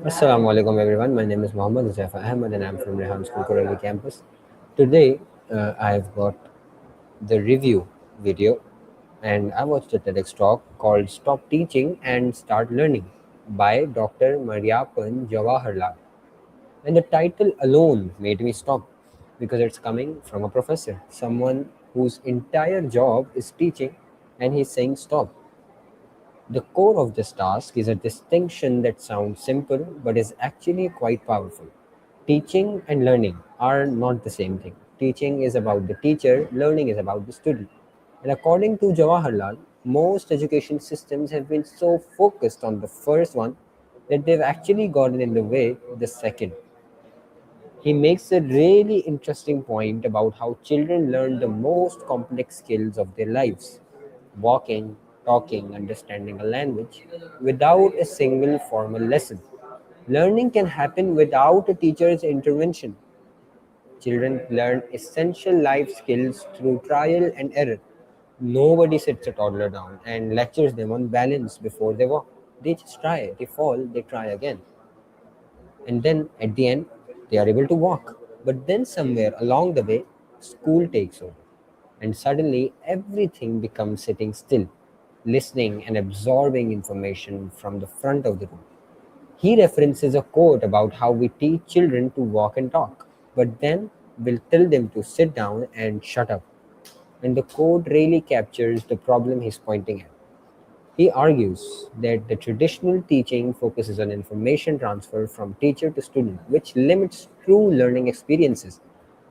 Assalamu alaikum everyone. My name is Huzaifah Ahmed and I'm from Rehan School Korangi campus. Today I've got the review video and I watched a TEDx talk called Stop Teaching and Start Learning by Dr. Mariappan Jawaharial. And the title alone made me stop because it's coming from a professor, someone whose entire job is teaching, and he's saying stop. The core of this task is a distinction that sounds simple but is actually quite powerful. Teaching and learning are not the same thing. Teaching is about the teacher, learning is about the student. And according to Jawaharlal, most education systems have been so focused on the first one that they've actually gotten in the way the second. He makes a really interesting point about how children learn the most complex skills of their lives: walking, talking, understanding a language without a single formal lesson. Learning can happen without a teacher's intervention. Children learn essential life skills through trial and error. Nobody sits a toddler down and lectures them on balance before they walk. They just try, they fall, they try again, and then at the end they are able to walk. But then somewhere along the way, school takes over, and suddenly everything becomes sitting still, listening and absorbing information from the front of the room. He references a quote about how we teach children to walk and talk, but then we'll tell them to sit down and shut up. And the quote really captures the problem he's pointing at. He argues that the traditional teaching focuses on information transfer from teacher to student, which limits true learning experiences.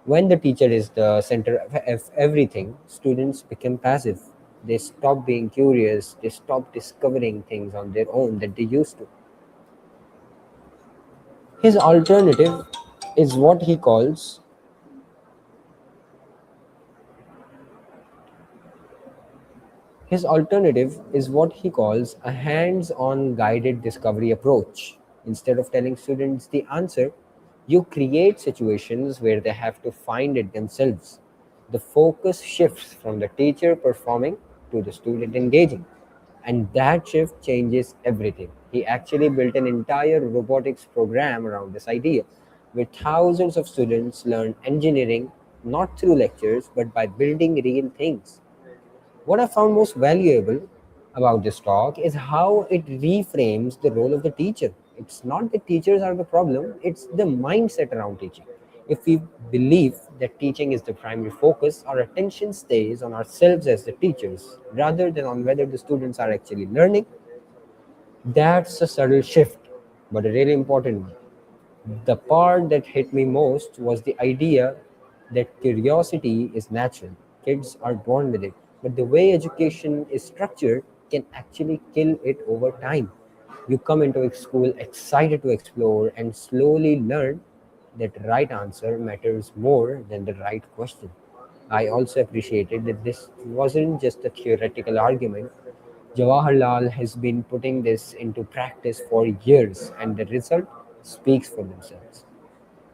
When the teacher is the center of everything, students become passive. They stop being curious, they stop discovering things on their own that they used to. His alternative is what he calls His alternative is what he calls a hands on guided discovery approach. Instead of telling students the answer, you create situations where they have to find it themselves. The focus shifts from the teacher performing to the student engaging. And that shift changes everything. He actually built an entire robotics program around this idea, where thousands of students learn engineering not through lectures but by building real things. What I found most valuable about this talk is how it reframes the role of the teacher. It's not the teachers are the problem, it's the mindset around teaching. If we believe that teaching is the primary focus, our attention stays on ourselves as the teachers rather than on whether the students are actually learning. That's a subtle shift, but a really important one. The part that hit me most was the idea that curiosity is natural. Kids are born with it. But the way education is structured can actually kill it over time. You come into a school excited to explore and slowly learn that right answer matters more than the right question. I also appreciated that this wasn't just a theoretical argument. Jawaharlal has been putting this into practice for years, and the result speaks for themselves.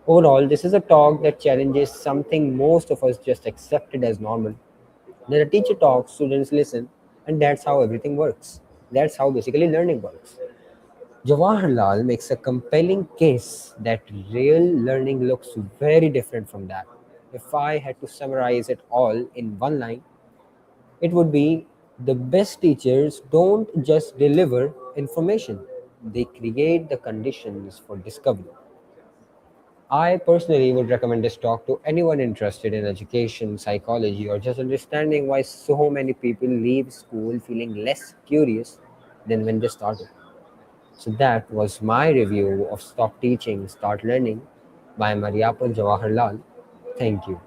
Overall, this is a talk that challenges something most of us just accepted as normal. When a teacher talks, students listen, and that's how everything works. That's how basically learning works. Jawaharlal makes a compelling case that real learning looks very different from that. If I had to summarize it all in one line, it would be: the best teachers don't just deliver information, they create the conditions for discovery. I personally would recommend this talk to anyone interested in education, psychology, or just understanding why so many people leave school feeling less curious than when they started. So that was my review of Stop Teaching, Start Learning by Mariappan Jawaharlal. Thank you.